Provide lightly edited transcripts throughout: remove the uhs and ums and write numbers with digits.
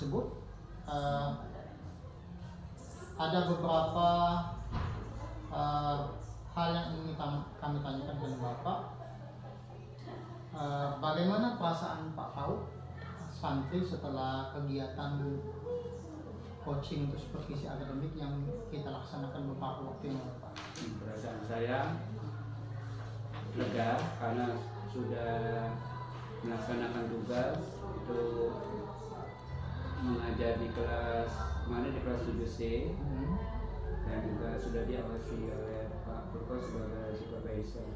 tersebut ada beberapa hal yang ingin kami tanyakan kepada Bapak. Bagaimana perasaan Pak Paut santri setelah kegiatan coaching untuk supervisi akademik yang kita laksanakan beberapa waktu yang lalu, Pak? Perasaan saya lega karena sudah melaksanakan tugas itu mengajar di kelas di kelas 7C dan juga sudah diawasi oleh Pak Purko sebagai supervisor.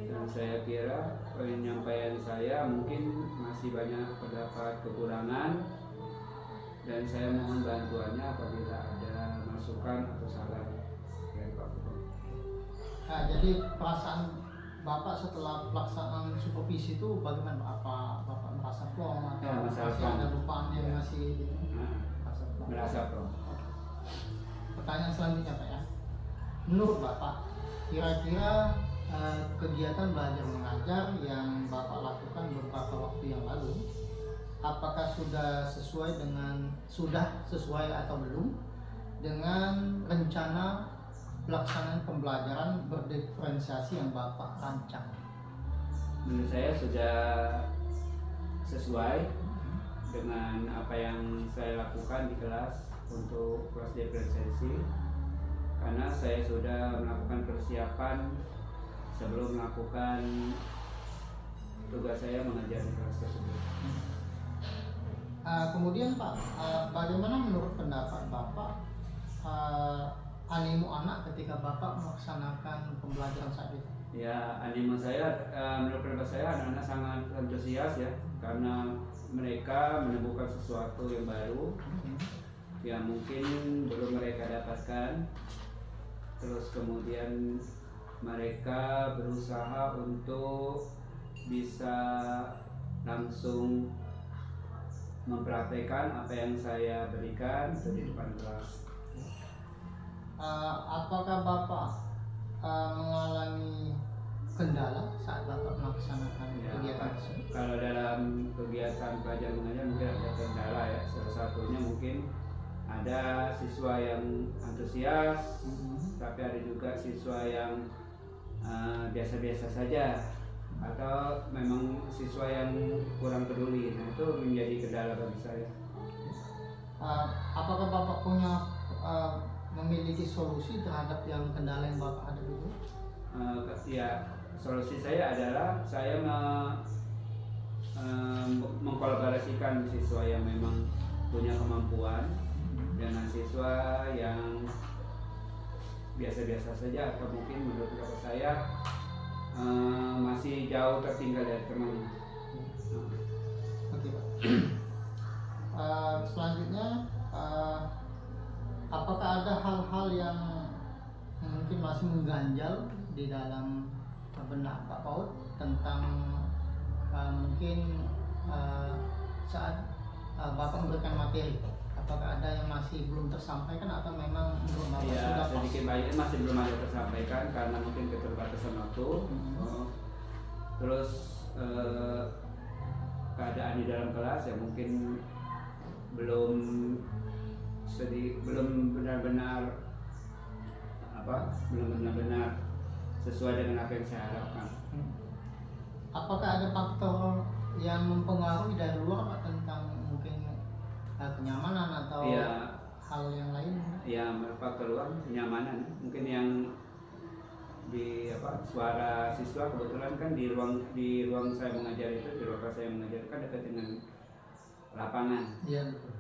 Dan saya kira penyampaian saya mungkin masih banyak terdapat kekurangan dan saya mohon bantuannya apabila ada masukan atau saran dari Pak Purko. Jadi perasaan Bapak setelah pelaksanaan supervisi itu bagaimana? Apa Bapak merasa plong atau masih ada lupaan yang masih gitu? Merasa plong. Pertanyaan selanjutnya, Pak, ya. Menurut Bapak, kira-kira kegiatan belajar mengajar yang Bapak lakukan beberapa waktu yang lalu, apakah sudah sesuai atau belum dengan rencana pelaksanaan pembelajaran berdiferensiasi yang Bapak rancang? Menurut saya sudah sesuai dengan apa yang saya lakukan di kelas untuk kelas diferensiasi, karena saya sudah melakukan persiapan sebelum melakukan tugas saya mengajar di kelas tersebut. Kemudian Pak, bagaimana menurut pendapat Bapak animo anak ketika Bapak melaksanakan pembelajaran saat itu? Ya, animo saya, menurut pendapat saya anak-anak sangat antusias ya, karena mereka menemukan sesuatu yang baru yang mungkin belum mereka dapatkan. Terus kemudian mereka berusaha untuk bisa langsung mempraktekkan apa yang saya berikan di depan kelas. Apakah Bapak mengalami kendala saat Bapak melaksanakan kegiatan tersebut? Kalau dalam kegiatan belajar mengajar mungkin ada kendala ya. Salah satunya mungkin ada siswa yang antusias, tapi ada juga siswa yang biasa-biasa saja, atau memang siswa yang kurang peduli. Nah, itu menjadi kendala bagi saya. Apakah Bapak punya memiliki solusi terhadap yang kendala yang Bapak hadapi itu? Ya, solusi saya adalah saya mengkolaborasikan siswa yang memang punya kemampuan dengan siswa yang biasa-biasa saja atau mungkin menurut pendapat saya masih jauh tertinggal dari temannya. Oke, Pak. Selanjutnya, apakah ada hal-hal yang mungkin masih mengganjal di dalam benak Pak Paut tentang mungkin saat Bapak memberikan materi? Apakah ada yang masih belum tersampaikan atau memang belum Bapak sudah pas? Sedikit banyak masih belum ada tersampaikan karena mungkin keterbatasan waktu. Terus keadaan di dalam kelas yang mungkin belum benar-benar sesuai dengan apa yang saya harapkan. Apakah ada faktor yang mempengaruhi dari luar Pak tentang mungkin kenyamanan atau hal yang lain? Ya, faktor luar kenyamanan mungkin yang di suara siswa kebetulan kan di ruang saya mengajar itu, di ruang kelas saya mengajar kan dekat dengan lapangan. Iya, betul.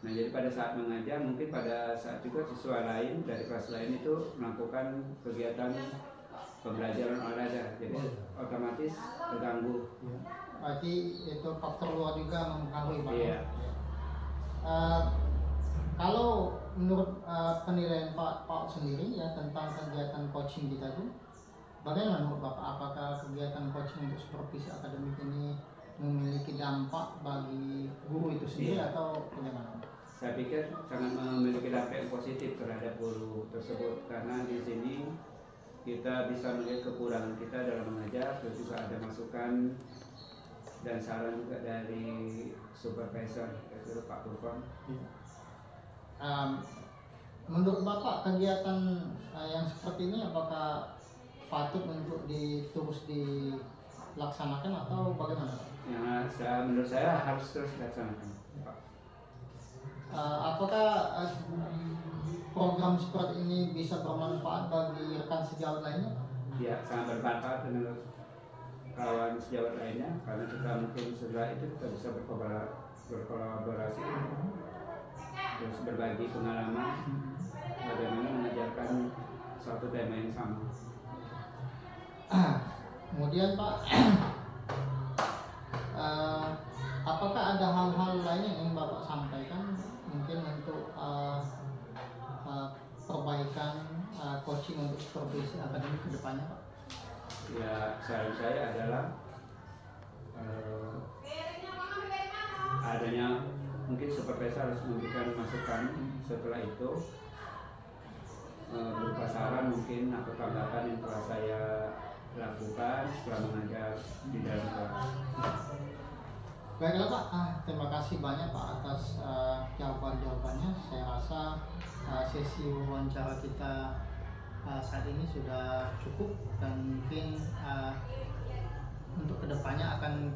Nah, jadi pada saat mengajar mungkin pada saat juga siswa lain dari kelas lain itu melakukan kegiatan pembelajaran olahraga, jadi otomatis terganggu. Berarti itu faktor luar juga mempengaruhi Pak. Iya. Kalau menurut penilaian Pak sendiri ya tentang kegiatan coaching kita itu, bagaimana menurut Bapak? Apakah kegiatan coaching untuk supervisi akademik ini memiliki dampak bagi guru itu sendiri atau bagaimana? Saya pikir sangat memiliki dampak yang positif terhadap guru tersebut, karena di sini kita bisa melihat kekurangan kita dalam mengajar, terus juga ada masukan dan saran juga dari supervisor yaitu Pak Purkon. Menurut Bapak kegiatan yang seperti ini apakah patut untuk terus dilaksanakan atau bagaimana? Menurut saya harus terus dilaksanakan, Pak. Apakah program seperti ini bisa bermanfaat bagi rekan sejawat lainnya? Ya, sangat bermanfaat menurut kawan sejawat lainnya, karena kita mungkin setelah itu kita bisa berkolaborasi, terus berbagi pengalaman bagaimana mengajarkan suatu tema yang sama. Kemudian Pak, apakah ada hal-hal lain yang ingin Bapak sampaikan mungkin untuk perbaikan coaching untuk supervisi akademik ke depannya, Pak? Ya, saran saya adalah adanya mungkin supervisor harus memberikan masukan, setelah itu berupa saran mungkin atau tanggapan yang telah saya lakukan setelah mengajar di dalam kelas. Baiklah Pak, terima kasih banyak Pak atas jawaban-jawabannya. Saya rasa sesi wawancara kita saat ini sudah cukup, dan mungkin untuk kedepannya akan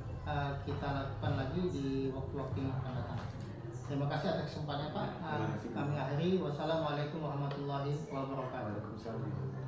kita lakukan lagi di waktu-waktu yang akan datang. Terima kasih atas kesempatannya Pak. Kami akhiri. Wassalamualaikum warahmatullahi wabarakatuh. Waalaikumsalam.